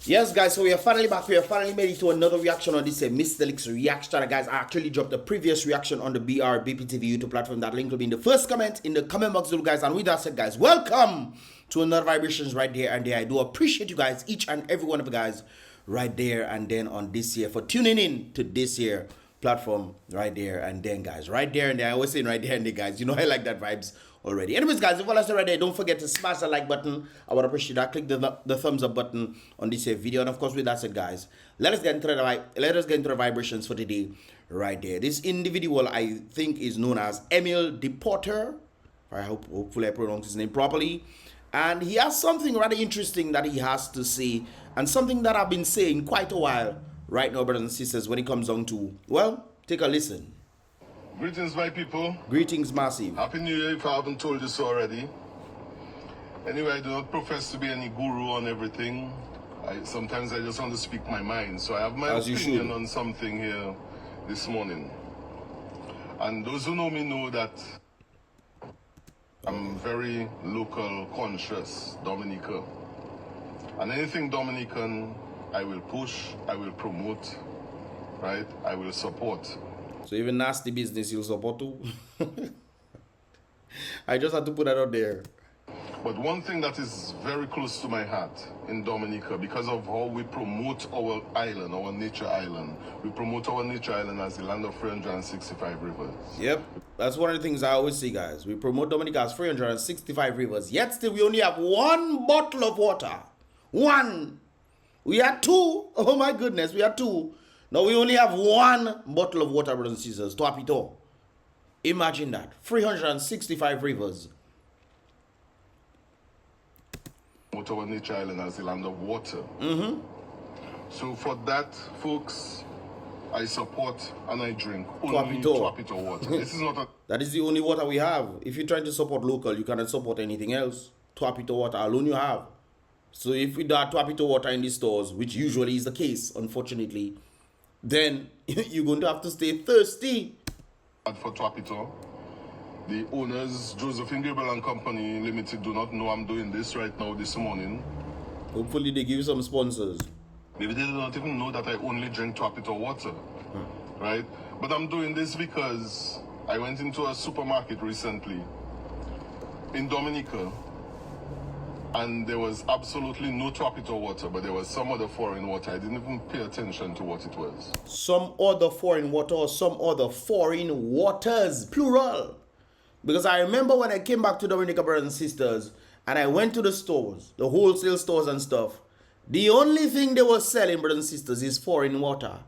Yes, guys, so we are finally back. We are finally made it to another reaction on this Mystelics reaction. Guys, I actually dropped the previous reaction on the BrBpTV YouTube platform. That link will be in the first comment in the comment box below, guys. And with that said, guys, welcome to another vibrations right there and there. I do appreciate you guys, each and every one of you guys right there and then on this year for tuning in to this year platform right there and then, guys, right there and there. I always say right there and there, guys. You know I like that vibes already. Anyways, guys, if all that's right there, don't forget to smash the like button. I would appreciate that. Click the thumbs up button on this video. And of course, with that said, guys, let us get into the vibrations for today right there. This individual I think is known as Emil Deporter. Hopefully I pronounced his name properly. And he has something rather interesting that he has to say, and something that I've been saying quite a while right now, brothers and sisters, when it comes down to, well, take a listen. Greetings, my people. Greetings, massive. Happy New Year if I haven't told you so already. Anyway, I do not profess to be any guru on everything. Sometimes I just want to speak my mind. So I have my opinion on something here this morning. And those who know me know that I'm very local conscious, Dominica. And anything Dominican, I will push, I will promote, right? I will support. So even nasty business you'll support too? I just had to put that out there. But one thing that is very close to my heart in Dominica, because of how we promote our island, our nature island. We promote our nature island as the land of 365 rivers. Yep, that's one of the things I always say, guys. We promote Dominica as 365 rivers, yet still we only have one bottle of water. One. We had two. Oh my goodness, we had two. Now we only have one bottle of water, brothers and sisters. Top it all. Imagine that. 365 rivers. Our nature island as the land of water. So for that, folks, I support and I drink only Tuapito water. This is not a... That is the only water we have. If you're trying to support local, you cannot support anything else. Tuapito water alone you have. So if we don't have Tuapito water in the stores, which usually is the case, unfortunately, then you're going to have to stay thirsty. For Tuapito, the owners, Josephine Gabriel and Company Limited, do not know I'm doing this right now this morning. Hopefully they give you some sponsors. Maybe they do not even know that I only drink Tuapito water, right? But I'm doing this because I went into a supermarket recently in Dominica, and there was absolutely no Tuapito water, but there was some other foreign water. I didn't even pay attention to what it was. Some other foreign water or some other foreign waters, plural. Because I remember when I came back to Dominica, brothers and sisters, and I went to the stores, the wholesale stores and stuff, the only thing they were selling, brothers and sisters, is foreign water.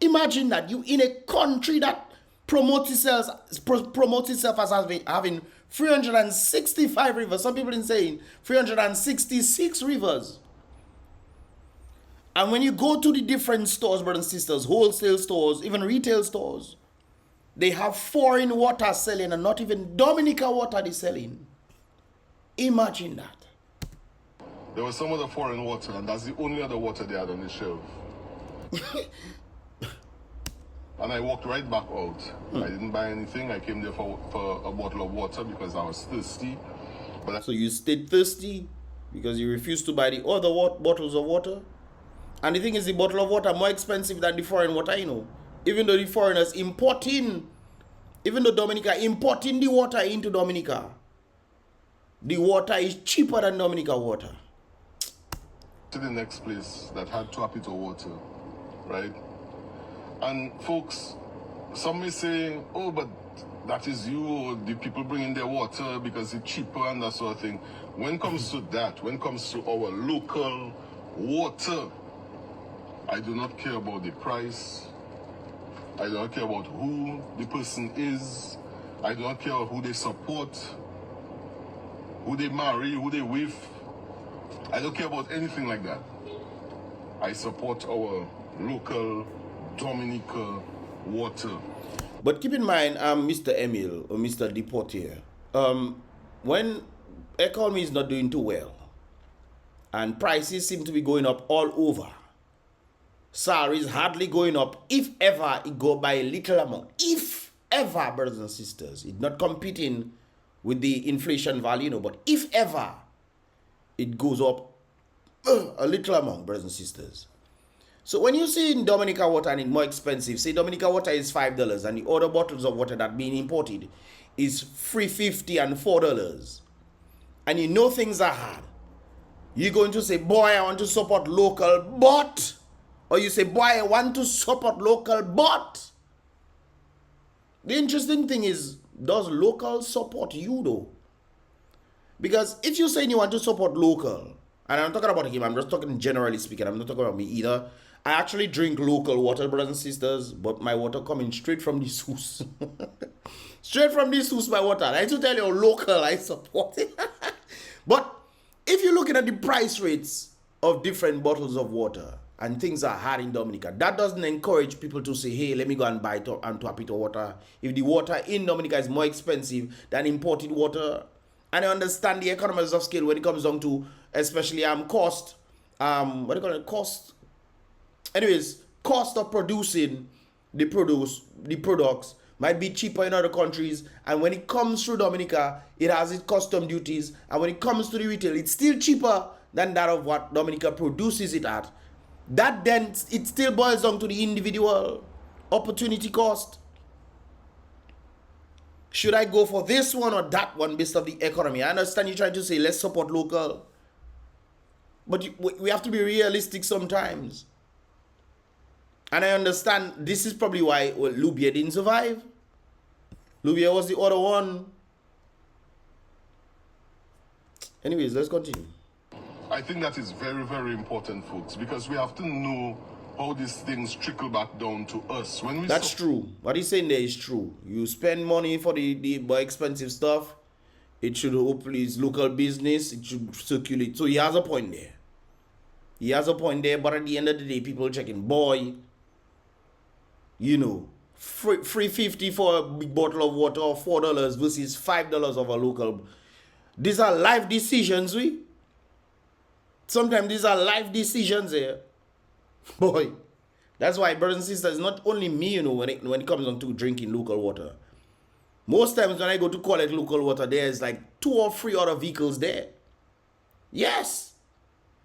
Imagine that, you in a country that promotes itself as having 365 rivers. Some people are saying 366 rivers. And when you go to the different stores, brothers and sisters, wholesale stores, even retail stores, they have foreign water selling and not even Dominica water they're selling. Imagine that. There was some other foreign water, and that's the only other water they had on the shelf. And I walked right back out. I didn't buy anything. I came there for a bottle of water because I was thirsty. But so you stayed thirsty because you refused to buy the other bottles of water? And the thing is, the bottle of water more expensive than the foreign water, you know. Even though the foreigners importing, even though Dominica importing the water into Dominica, the water is cheaper than Dominica water. To the next place that had Tuapito water, right? And folks, some may say, oh, but that is you, or the people bringing their water because it's cheaper and that sort of thing. When it comes to that, when it comes to our local water, I do not care about the price. I do not care about who the person is. I do not care who they support, who they marry, who they with. I don't care about anything like that. I support our local Dominica water. But keep in mind, Mr. Emil or Mr. Deporter, when economy is not doing too well and prices seem to be going up all over, salaries hardly going up, if ever it go by a little amount, if ever, brothers and sisters, it's not competing with the inflation value, you know, but if ever it goes up a little amount, brothers and sisters. So when you see in Dominica water and it's more expensive, say Dominica water is $5 and the other bottles of water that being imported is $3.50 and $4, and you know things are hard, you're going to say, boy, I want to support local, but, or you say, boy, I want to support local, but. The interesting thing is, does local support you though? Because if you're saying you want to support local, and I'm talking about him, I'm just talking generally speaking, I'm not talking about me either. I actually drink local water, brothers and sisters, but my water coming straight from the source. Straight from the source, my water. I to tell you, local, I support it. But if you're looking at the price rates of different bottles of water, and things are hard in Dominica, that doesn't encourage people to say, hey, let me go and buy Tuapito water. If the water in Dominica is more expensive than imported water, and I understand the economies of scale when it comes down to, especially cost, what do you call it, cost? Anyways, cost of producing the products might be cheaper in other countries, and when it comes through Dominica, it has its custom duties, and when it comes to the retail, it's still cheaper than that of what Dominica produces it at. That then, it still boils down to the individual opportunity cost. Should I go for this one or that one based on the economy? I understand you trying to say, let's support local. But we have to be realistic sometimes. And I understand this is probably why Lubia didn't survive. Lubia was the other one. Anyways, let's continue. I think that is very, very important, folks, because we have to know how these things trickle back down to us. When we That's true. What he's saying there is true. You spend money for the more expensive stuff, it should hopefully is local business, it should circulate. So he has a point there. He has a point there, but at the end of the day, people checking, boy, you know, $3.50 for a big bottle of water or $4 versus $5 of a local. These are life decisions, Sometimes these are life decisions here. Boy, that's why, brothers and sisters, not only me, when it comes on to drinking local water. Most times when I go to collect local water, there's like 2 or 3 other vehicles there. Yes.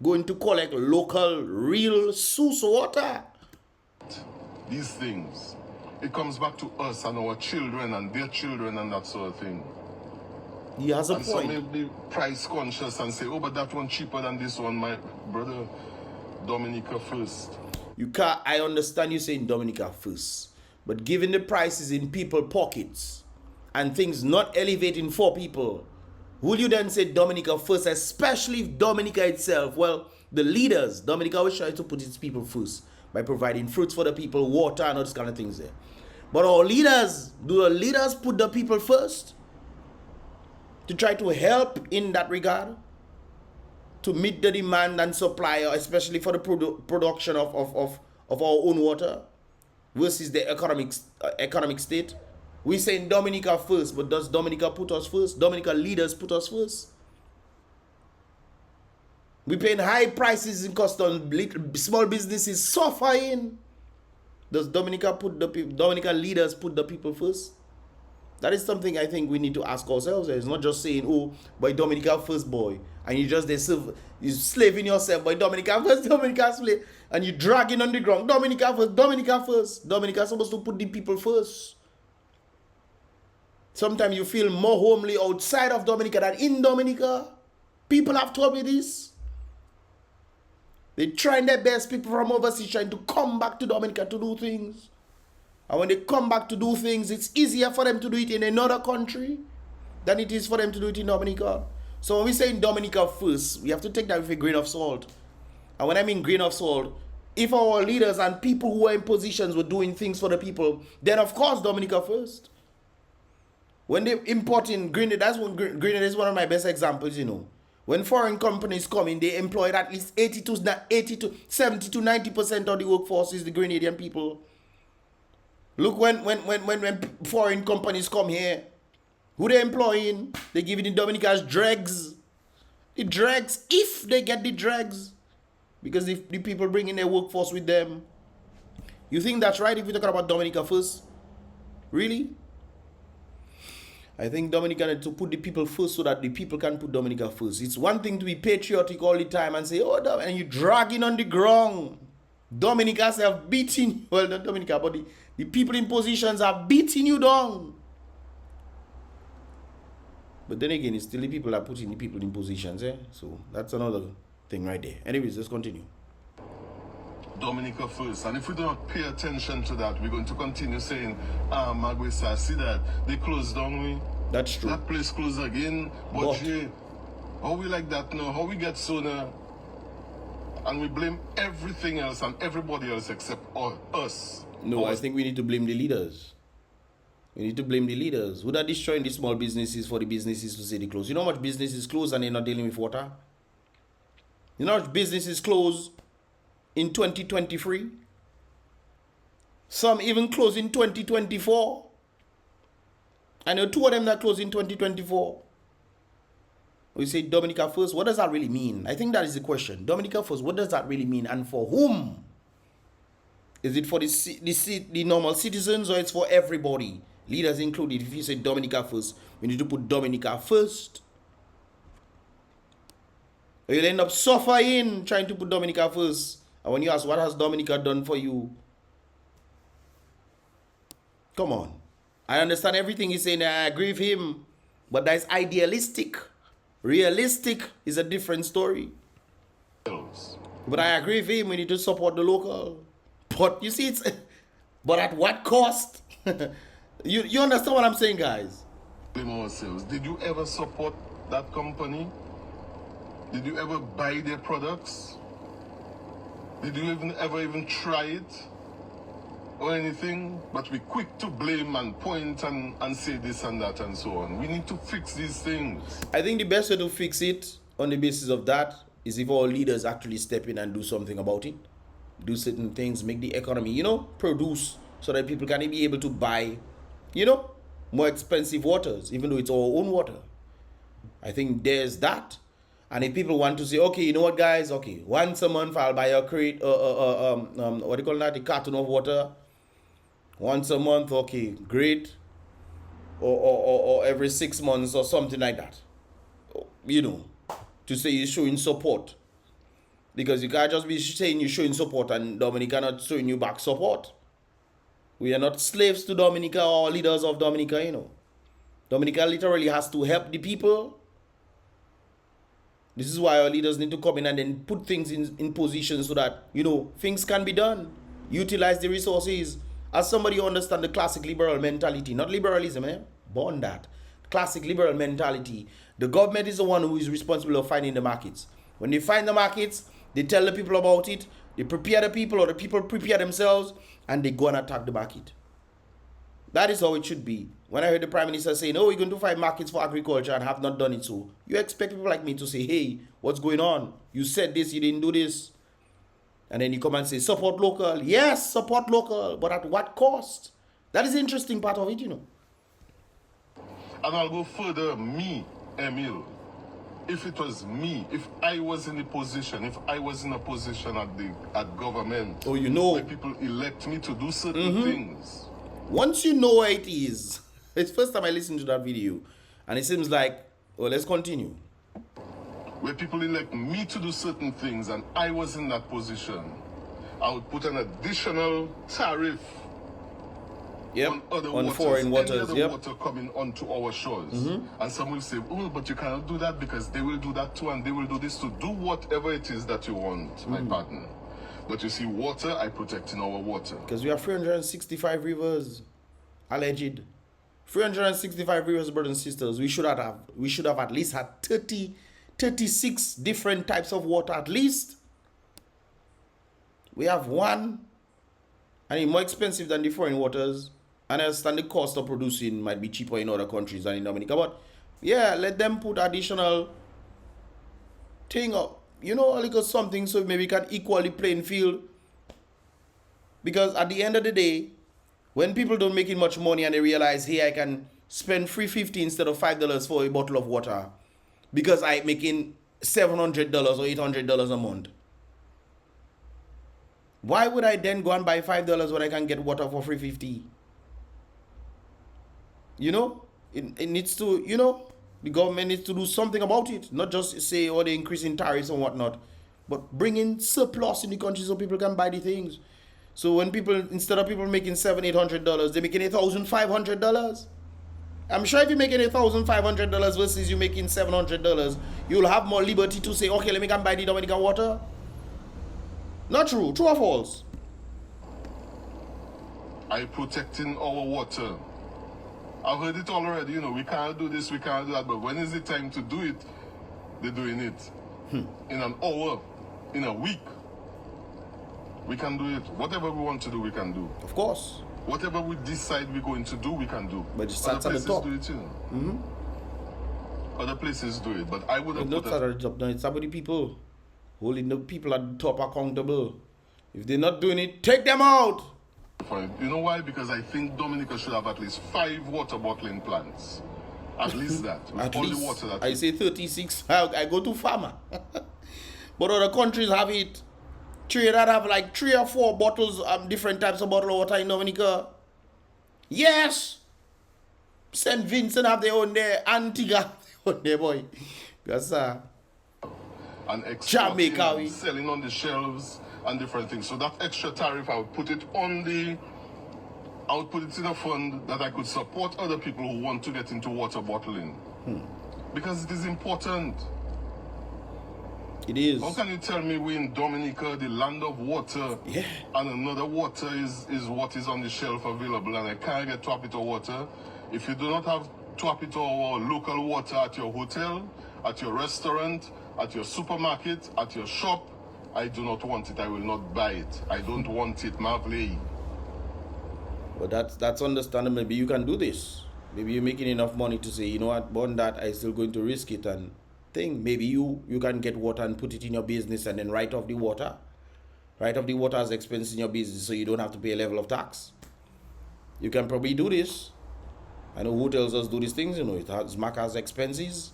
Going to collect local, real source water. These things, it comes back to us and our children and their children and that sort of thing. He has a and point. Some may be price conscious and say, oh, but that one cheaper than this one, my brother. Dominica first. I understand you saying Dominica first, but given the prices in people's pockets and things not elevating for people, will you then say Dominica first, especially if Dominica itself, well, the leaders, Dominica always try to put its people first by providing fruits for the people, water and all those kind of things there. But our leaders, do the leaders put the people first to try to help in that regard? To meet the demand and supply, especially for the production of our own water versus the economic state. We saying Dominica first, but does Dominica put us first? Dominica leaders put us first. We paying high prices in cost on small businesses suffering. Does Dominica leaders put the people first? That is something I think we need to ask ourselves. It's not just saying, oh, boy, Dominica first, boy. And you're slaving yourself, boy, Dominica first, Dominica slave. And you're dragging on the ground, Dominica first, Dominica first. Dominica's supposed to put the people first. Sometimes you feel more homely outside of Dominica than in Dominica. People have told me this. They're trying their best, people from overseas trying to come back to Dominica to do things. And when they come back to do things, it's easier for them to do it in another country than it is for them to do it in Dominica. So when we say in Dominica first, we have to take that with a grain of salt. And when I mean grain of salt, if our leaders and people who are in positions were doing things for the people, then of course Dominica first. When they import in Grenada, that's when Grenada is one of my best examples, When foreign companies come in, they employ at least 70 to 90% of the workforce is the Grenadian people. Look, when foreign companies come here, who they employing? They give it the Dominica's dregs. The dregs, if they get the dregs. Because if the people bring in their workforce with them. You think that's right if you're talking about Dominica first? Really? I think Dominica needs to put the people first so that the people can put Dominica first. It's one thing to be patriotic all the time and say, oh, and you dragging on the ground. Dominica have beaten, well, not Dominica, but the people in positions are beating you down. But then again, it's still the people that are putting the people in positions, eh? So that's another thing right there. Anyways, let's continue. Dominica first, and if we don't pay attention to that, we're going to continue saying, Magwesa, see that they closed down. That's true. That place closed again. But yeah, how we like that now? How we get so now? And we blame everything else and everybody else except us. No, I think we need to blame the leaders. We need to blame the leaders who are destroying the small businesses for the businesses to say they close. You know how much businesses close and they're not dealing with water? You know how much businesses close in 2023? Some even close in 2024. I know 2 of them that close in 2024. We say Dominica first. What does that really mean? I think that is the question. Dominica first, what does that really mean? And for whom? Is it for the normal citizens or it's for everybody? Leaders included. If you say Dominica first, we need to put Dominica first. Or you'll end up suffering trying to put Dominica first. And when you ask, what has Dominica done for you? Come on. I understand everything he's saying. I agree with him. But that's idealistic. Realistic is a different story. But I agree with him. We need to support the local. But you see, it's... But at what cost? You understand what I'm saying, guys? Did you ever support that company? Did you ever buy their products? Did you ever even try it? Or anything? But we're quick to blame and point and say this and that and so on. We need to fix these things. I think the best way to fix it on the basis of that is if all leaders actually step in and do something about it. Do certain things, make the economy, you know, produce so that people can be able to buy, you know, more expensive waters, even though it's our own water. I think there's that. And if people want to say, okay, you know what, guys, okay, once a month I'll buy a crate, what do you call that, a carton of water. Once a month, okay, great. Or every 6 months or something like that. You know, to say you're showing support. Because you can't just be saying you're showing support and Dominica not showing you back support. We are not slaves to Dominica or leaders of Dominica, you know. Dominica literally has to help the people. This is why our leaders need to come in and then put things in position so that, you know, things can be done. Utilize the resources. As somebody who understands the classic liberal mentality, not liberalism, born that. Classic liberal mentality. The government is the one who is responsible for finding the markets. When they find the markets, they tell the people about it, they prepare the people or the people prepare themselves and they go and attack the market. That is how it should be. When I heard the Prime Minister saying, oh, we're going to find markets for agriculture and have not done it so, you expect people like me to say, hey, what's going on? You said this, you didn't do this. And then you come and say, support local. Yes, support local, but at what cost? That is the interesting part of it, you know. And I'll go further, me, Emil. If it was me, if I was in a position at government, oh, you know, where people elect me to do certain things. Once you know where it is, it's first time I listened to that video, and it seems like, well, let's continue. Where people elect me to do certain things, and I was in that position, I would put an additional tariff. Yep, on foreign waters, any other water coming onto our shores. And some will say, oh, but you cannot do that because they will do that too and they will do this to do whatever it is that you want, my partner. But you see, water, I protect in our water. Because we have 365 rivers, alleged. 365 rivers, brothers and sisters. We should have at least had 36 different types of water, at least. We have one, and it's more expensive than the foreign waters. And I understand the cost of producing might be cheaper in other countries than in Dominica. But yeah, let them put additional thing up. You know, a little something so maybe we can equal the playing field. Because at the end of the day, when people don't make much money and they realize, hey, I can spend $3.50 instead of $5 for a bottle of water because I'm making $700 or $800 a month. Why would I then go and buy $5 when I can get water for $3.50? You know, It needs to, you know, the government needs to do something about it. Not just say, oh, they're increasing tariffs and whatnot, but bring in surplus in the country so people can buy the things. So when people, instead of people making $700-800, they're making $1,500. I'm sure if you're making $1,500 versus you making $700, you'll have more liberty to say, okay, let me go and buy the Dominica water. Not true. True or false? I protecting our water. I've heard it already, you know, we can't do this, we can't do that, but when is the time to do it? They're doing it. In an hour, in a week. We can do it. Whatever we want to do, we can do. Of course. Whatever we decide we're going to do, we can do. But it starts at the top. Other places do it, you know. Other places do it, but I would have not at the top. No, it's about the people. Holding the people at the top accountable. If they're not doing it, take them out. You know why? Because I think Dominica should have at least 5 water bottling plants. At least that. At all least, the water that I say 36. I go to farmer. But other countries have it. Three that have like 3 or 4 bottles, different types of bottle of water in Dominica. Yes. St. Vincent have their own there. Antigua on there, boy. Because and Jamaica, selling on the shelves and different things. So that extra tariff, I would put it on I would put it in a fund that I could support other people who want to get into water bottling. Because it is important. It is. How can you tell me we in Dominica, the land of water, and another water is what is on the shelf available, and I can't get Tuapito water? If you do not have Tuapito or local water at your hotel, at your restaurant, at your supermarket, at your shop, I do not want it. I will not buy it. I don't want it, Mavley. But that's understandable. Maybe you can do this. Maybe you're making enough money to say, you know what, beyond that, I'm still going to risk it and thing. Maybe you can get water and put it in your business and then write off the water. Write off the water as expense in your business so you don't have to pay a level of tax. You can probably do this. I know hotels just do these things, you know, it has marked as expenses.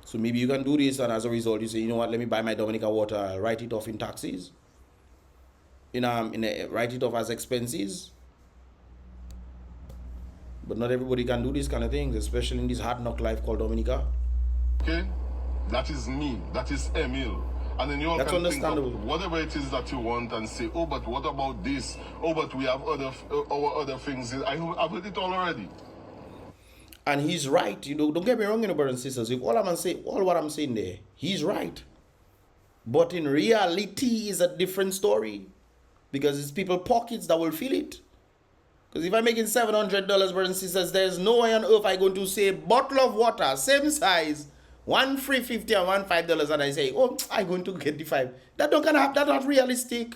So maybe you can do this, and as a result, you say, you know what, let me buy my Dominica water, I'll write it off in taxes. Write it off as expenses. But not everybody can do these kind of things, especially in this hard knock life called Dominica. Okay? That is me. That is Emil. And then you all can think of whatever it is that you want and say, oh, but what about this? Oh, but we have our other things. I've heard it all already. And he's right, you know. Don't get me wrong, you know, brothers and sisters. If all what I'm saying there, he's right. But in reality, is a different story, because it's people pockets that will feel it. Because if I'm making $700, brothers and sisters, there's no way on earth I'm going to say bottle of water, same size, one free $50 and one $5, and I say, oh, I'm going to get the 5. That don't gonna happen. That's not realistic.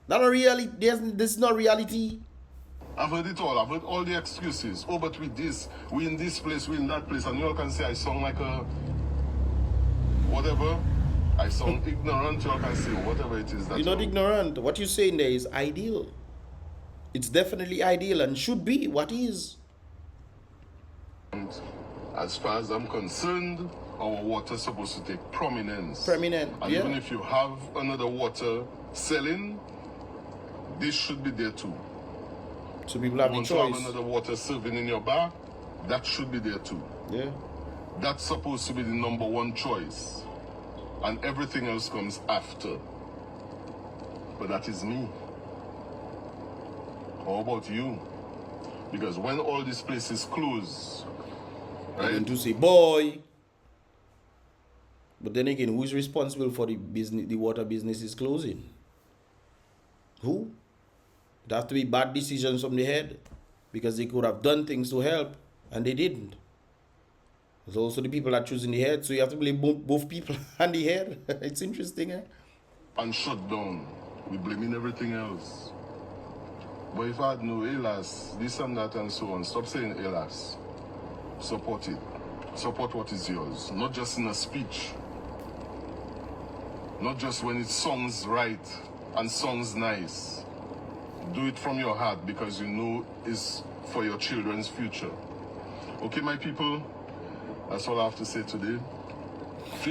That not really. This is not reality. I've heard it all. I've heard all the excuses. Oh, but with this, we in this place, we in that place, and you all can say I sound like a whatever. I sound ignorant. You all can say whatever it is that you're not ignorant. What you're saying there is ideal. It's definitely ideal and should be what is. And as far as I'm concerned, our water is supposed to take prominence. And even if you have another water selling, this should be there too. So people have the choice. Want to have another water serving in your bar, that should be there too. Yeah. That's supposed to be the #1 choice. And everything else comes after. But that is me. How about you? Because when all these places close, right? I'm going to say, boy. But then again, who's responsible for the business? The water business is closing. Who? It has to be bad decisions from the head, because they could have done things to help and they didn't. There's also the people that choosing the head, so you have to blame both people and the head. It's interesting, eh? And shut down. We're blaming everything else. But if I had no ALAS, this and that and so on, stop saying ALAS. Support it. Support what is yours. Not just in a speech. Not just when it sounds right and sounds nice. Do it from your heart, because you know it's for your children's future. Okay, my people, that's all I have to say today.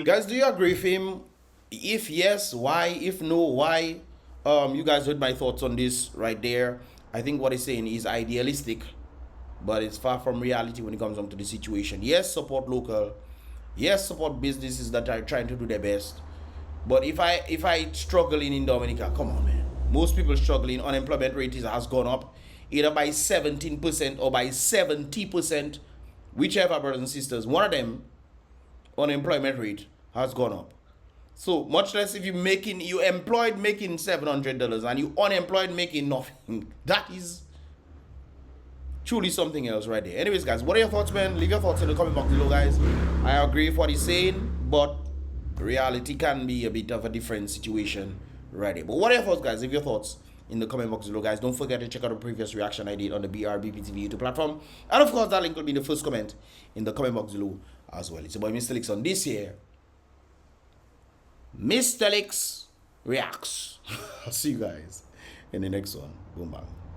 Guys, do you agree with him? If yes, why? If no, why? You guys heard my thoughts on this right there. I think what he's saying is idealistic, but it's far from reality when it comes down to the situation. Yes, support local. Yes, support businesses that are trying to do their best. But if I struggling in Dominica, come on, man. Most people struggling. Unemployment rate has gone up either by 17% or by 70%, whichever, brothers and sisters. One of them, unemployment rate has gone up. So much less if you employed making $700 and you unemployed making nothing. That is truly something else right there. Anyways, guys, what are your thoughts, man? Leave your thoughts in the comment box below, guys. I agree with what he's saying, but reality can be a bit of a different situation right there. But what are your thoughts, guys? Leave your thoughts in the comment box below, guys. Don't forget to check out the previous reaction I did on the BrBpTV YouTube platform. And of course, that link will be in the first comment in the comment box below as well. It's your boy Mystelics on this here. Mystelics reacts. I'll see you guys in the next one. Boom, bang.